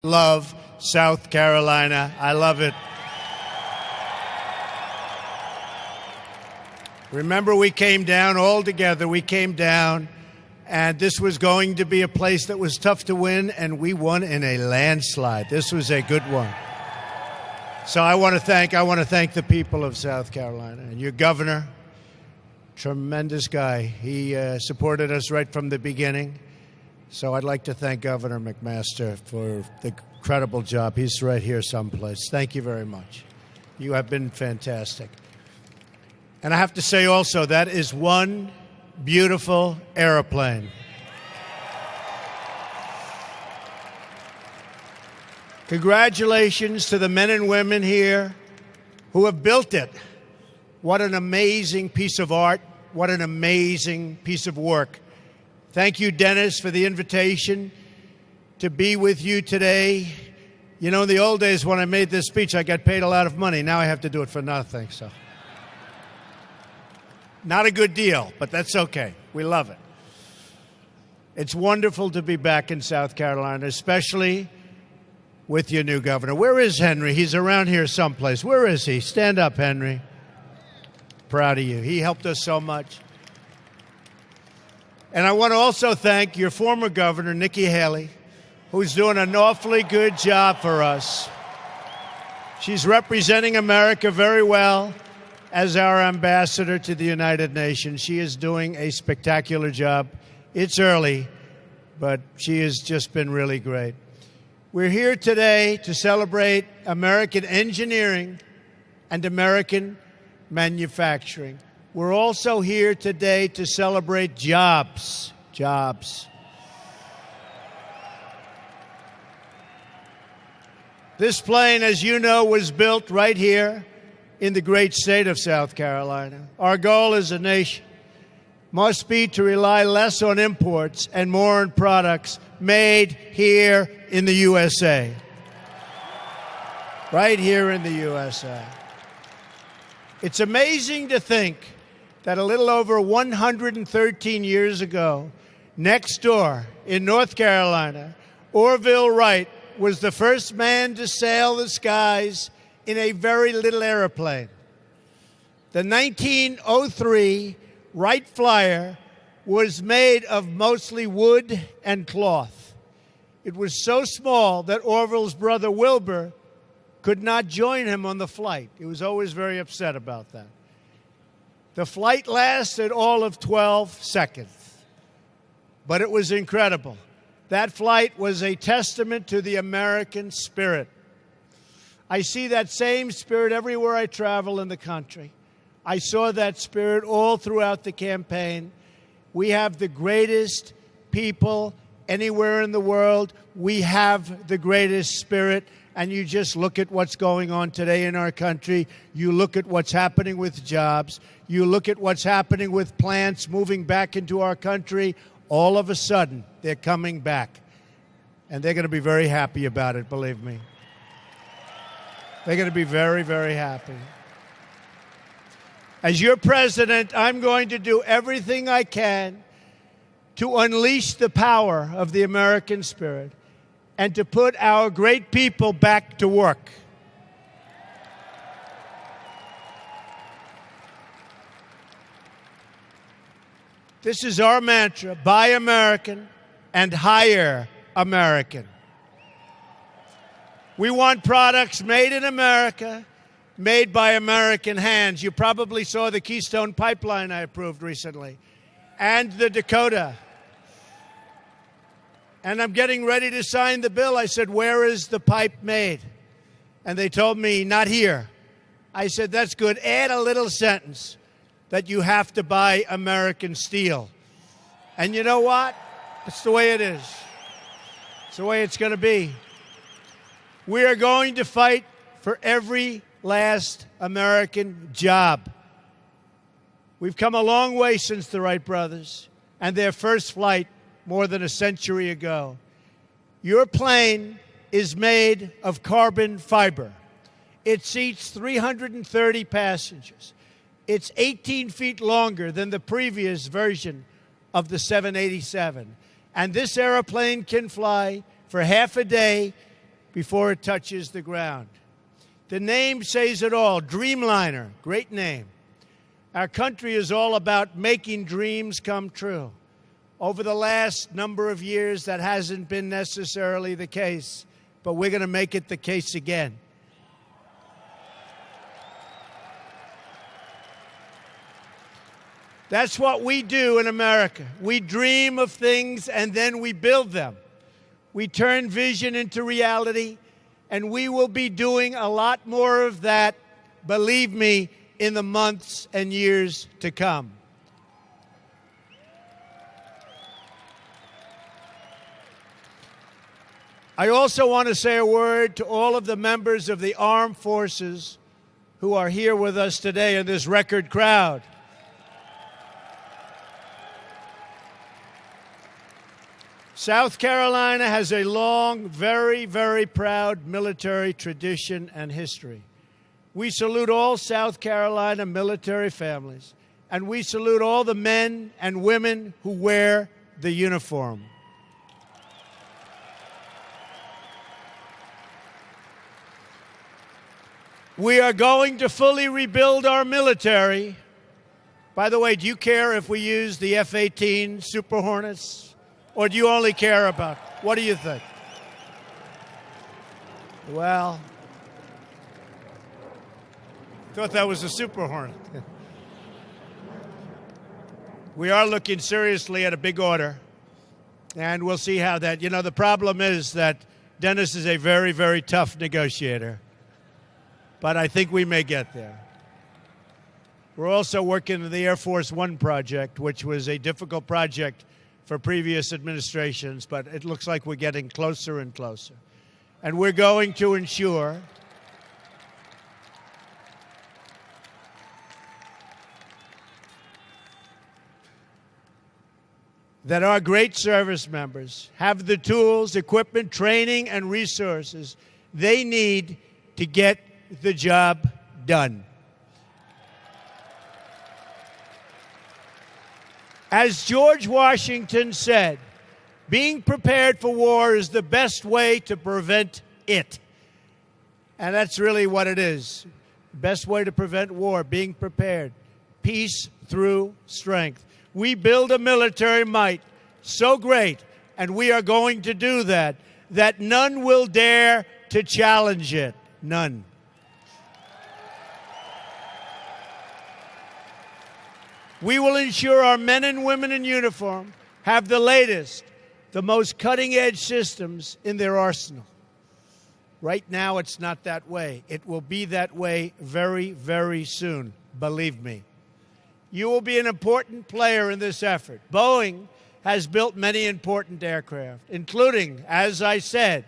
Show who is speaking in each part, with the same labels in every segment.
Speaker 1: Love South Carolina. I love it. Remember, we came down all together. We came down, and this was going to be a place that was tough to win, and we won in a landslide. This was a good one. So I want to thank the people of South Carolina and your governor. Tremendous guy. He supported us right from the beginning. So I'd like to thank Governor McMaster for the incredible job. He's right here someplace. Thank you very much. You have been fantastic. And I have to say also, that is one beautiful airplane. Congratulations to the men and women here who have built it. What an amazing piece of art. What an amazing piece of work. Thank you, Dennis, for the invitation to be with you today. You know, in the old days when I made this speech, I got paid a lot of money. Now I have to do it for nothing, so. Not a good deal, but that's okay. We love it. It's wonderful to be back in South Carolina, especially with your new governor. Where is Henry? He's around here someplace. Where is he? Stand up, Henry. Proud of you. He helped us so much. And I want to also thank your former governor, Nikki Haley, who's doing an awfully good job for us. She's representing America very well as our ambassador to the United Nations. She is doing a spectacular job. It's early, but she has just been really great. We're here today to celebrate American engineering and American manufacturing. We're also here today to celebrate jobs. Jobs. This plane, as you know, was built right here in the great state of South Carolina. Our goal as a nation must be to rely less on imports and more on products made here in the USA. Right here in the USA. It's amazing to think that a little over 113 years ago, next door in North Carolina, Orville Wright was the first man to sail the skies in a very little airplane. The 1903 Wright Flyer was made of mostly wood and cloth. It was so small that Orville's brother Wilbur could not join him on the flight. He was always very upset about that. The flight lasted all of 12 seconds, but it was incredible. That flight was a testament to the American spirit. I see that same spirit everywhere I travel in the country. I saw that spirit all throughout the campaign. We have the greatest people anywhere in the world. We have the greatest spirit. And you just look at what's going on today in our country. You look at what's happening with jobs. You look at what's happening with plants moving back into our country. All of a sudden, they're coming back. And they're going to be very happy about it, believe me. They're going to be very, very happy. As your president, I'm going to do everything I can to unleash the power of the American spirit and to put our great people back to work. This is our mantra: buy American and hire American. We want products made in America, made by American hands. You probably saw the Keystone Pipeline I approved recently, and the Dakota. And I'm getting ready to sign the bill. I said, where is the pipe made? And they told me, not here. I said, that's good. Add a little sentence that you have to buy American steel. And you know what? It's the way it is. It's the way it's going to be. We are going to fight for every last American job. We've come a long way since the Wright brothers and their first flight more than a century ago. Your plane is made of carbon fiber. It seats 330 passengers. It's 18 feet longer than the previous version of the 787. And this airplane can fly for half a day before it touches the ground. The name says it all, Dreamliner, great name. Our country is all about making dreams come true. Over the last number of years, that hasn't been necessarily the case, but we're going to make it the case again. That's what we do in America. We dream of things and then we build them. We turn vision into reality, and we will be doing a lot more of that, believe me, in the months and years to come. I also want to say a word to all of the members of the armed forces who are here with us today in this record crowd. South Carolina has a long, very, very proud military tradition and history. We salute all South Carolina military families, and we salute all the men and women who wear the uniform. We are going to fully rebuild our military. By the way, do you care if we use the F-18 Super Hornets? Or do you only care about, what do you think? Well, thought that was a Super Hornet. We are looking seriously at a big order, and we'll see how that, the problem is that Dennis is a very, very tough negotiator, but I think we may get there. We're also working on the Air Force One project, which was a difficult project for previous administrations, but it looks like we're getting closer and closer. And we're going to ensure that our great service members have the tools, equipment, training, and resources they need to get the job done. As George Washington said, being prepared for war is the best way to prevent it. And that's really what it is. Best way to prevent war, being prepared. Peace through strength. We build a military might so great, and we are going to do that none will dare to challenge it. None. We will ensure our men and women in uniform have the latest, the most cutting-edge systems in their arsenal. Right now, it's not that way. It will be that way very, very soon, believe me. You will be an important player in this effort. Boeing has built many important aircraft, including, as I said,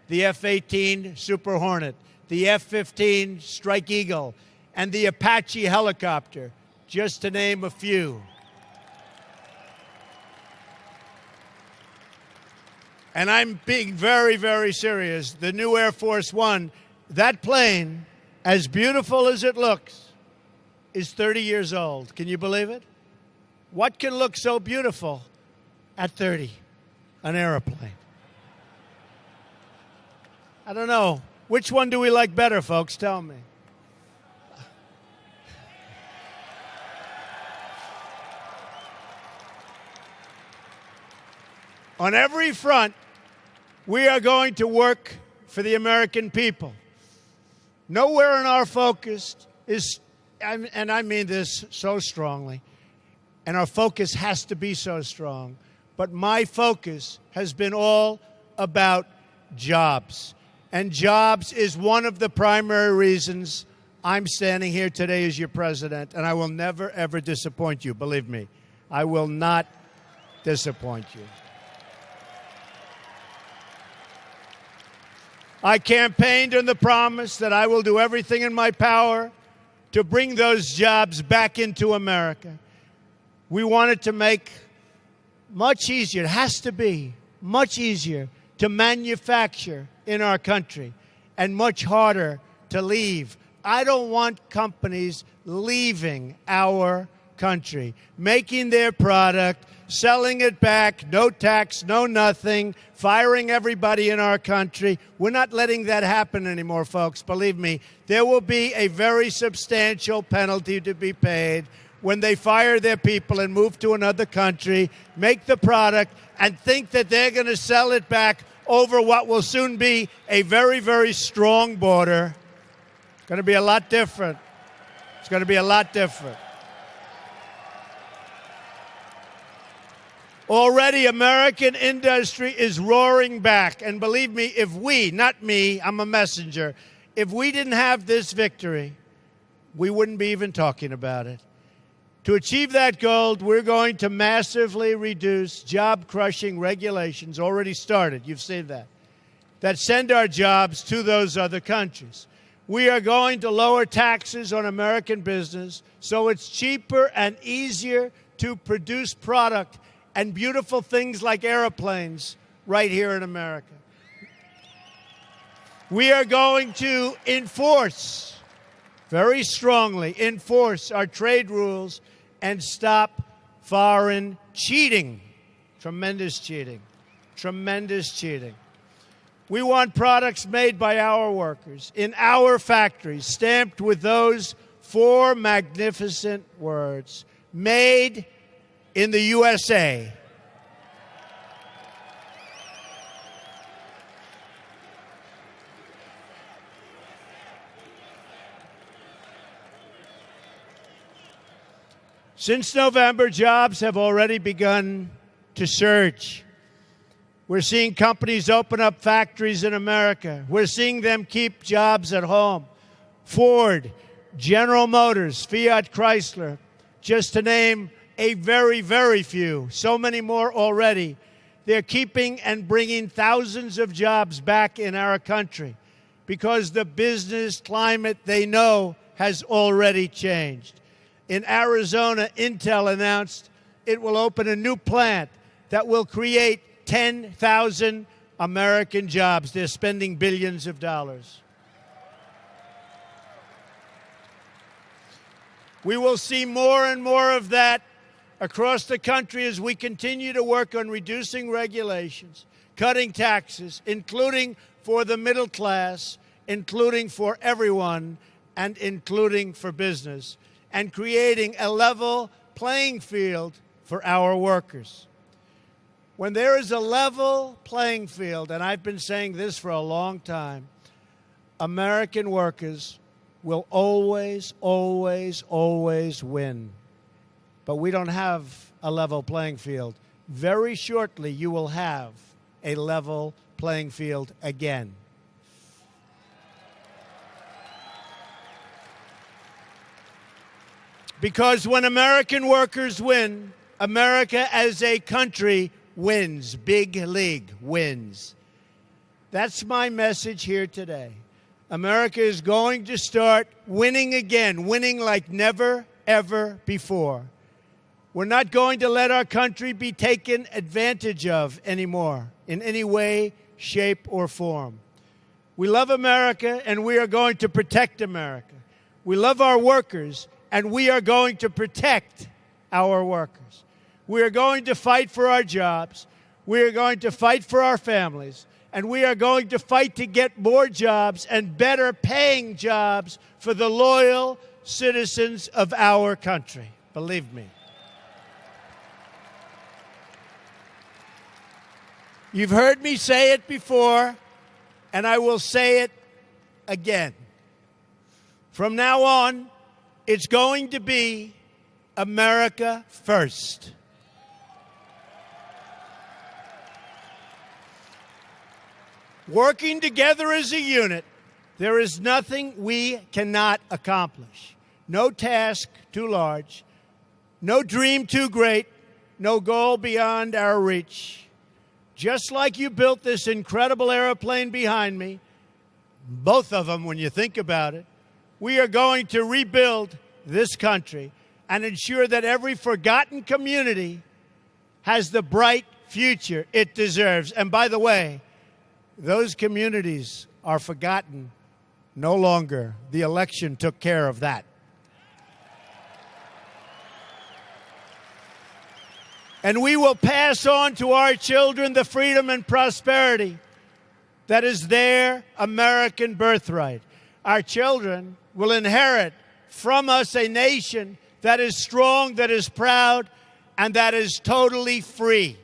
Speaker 1: the F-18 Super Hornet, the F-15 Strike Eagle, and the Apache helicopter, just to name a few. And I'm being very, very serious. The new Air Force One, that plane, as beautiful as it looks, is 30 years old. Can you believe it? What can look so beautiful at 30? An airplane. I don't know. Which one do we like better, folks? Tell me. On every front, we are going to work for the American people. Nowhere in our focus is, and I mean this so strongly, and our focus has to be so strong, but my focus has been all about jobs. And jobs is one of the primary reasons I'm standing here today as your president, and I will never, ever disappoint you, believe me. I will not disappoint you. I campaigned on the promise that I will do everything in my power to bring those jobs back into America. We wanted to make much easier, it has to be much easier to manufacture in our country and much harder to leave. I don't want companies leaving our country, making their product, selling it back, no tax, no nothing, firing everybody in our country. We're not letting that happen anymore, folks. Believe me, there will be a very substantial penalty to be paid when they fire their people and move to another country, make the product, and think that they're going to sell it back over what will soon be a very, very strong border. It's going to be a lot different. It's going to be a lot different. Already, American industry is roaring back. And believe me, if we, not me, I'm a messenger, if we didn't have this victory, we wouldn't be even talking about it. To achieve that goal, we're going to massively reduce job-crushing regulations, already started, you've seen that send our jobs to those other countries. We are going to lower taxes on American business so it's cheaper and easier to produce product and beautiful things like airplanes right here in America. We are going to enforce, very strongly, enforce our trade rules and stop foreign cheating. Tremendous cheating. Tremendous cheating. We want products made by our workers in our factories, stamped with those 4 magnificent words: made in the USA. Since November, jobs have already begun to surge. We're seeing companies open up factories in America. We're seeing them keep jobs at home. Ford, General Motors, Fiat Chrysler, just to name a very, very few. So many more already. They're keeping and bringing thousands of jobs back in our country because the business climate they know has already changed. In Arizona, Intel announced it will open a new plant that will create 10,000 American jobs. They're spending billions of dollars. We will see more and more of that across the country as we continue to work on reducing regulations, cutting taxes, including for the middle class, including for everyone, and including for business, and creating a level playing field for our workers. When there is a level playing field, and I've been saying this for a long time, American workers will always, always, always win. But we don't have a level playing field. Very shortly, you will have a level playing field again. Because when American workers win, America as a country wins. Big league wins. That's my message here today. America is going to start winning again, winning like never, ever before. We're not going to let our country be taken advantage of anymore in any way, shape, or form. We love America, and we are going to protect America. We love our workers, and we are going to protect our workers. We are going to fight for our jobs. We are going to fight for our families. And we are going to fight to get more jobs and better paying jobs for the loyal citizens of our country. Believe me. You've heard me say it before, and I will say it again. From now on, it's going to be America first. Working together as a unit, there is nothing we cannot accomplish. No task too large, no dream too great, no goal beyond our reach. Just like you built this incredible airplane behind me, both of them when you think about it, we are going to rebuild this country and ensure that every forgotten community has the bright future it deserves. And by the way, those communities are forgotten no longer. The election took care of that. And we will pass on to our children the freedom and prosperity that is their American birthright. Our children will inherit from us a nation that is strong, that is proud, and that is totally free.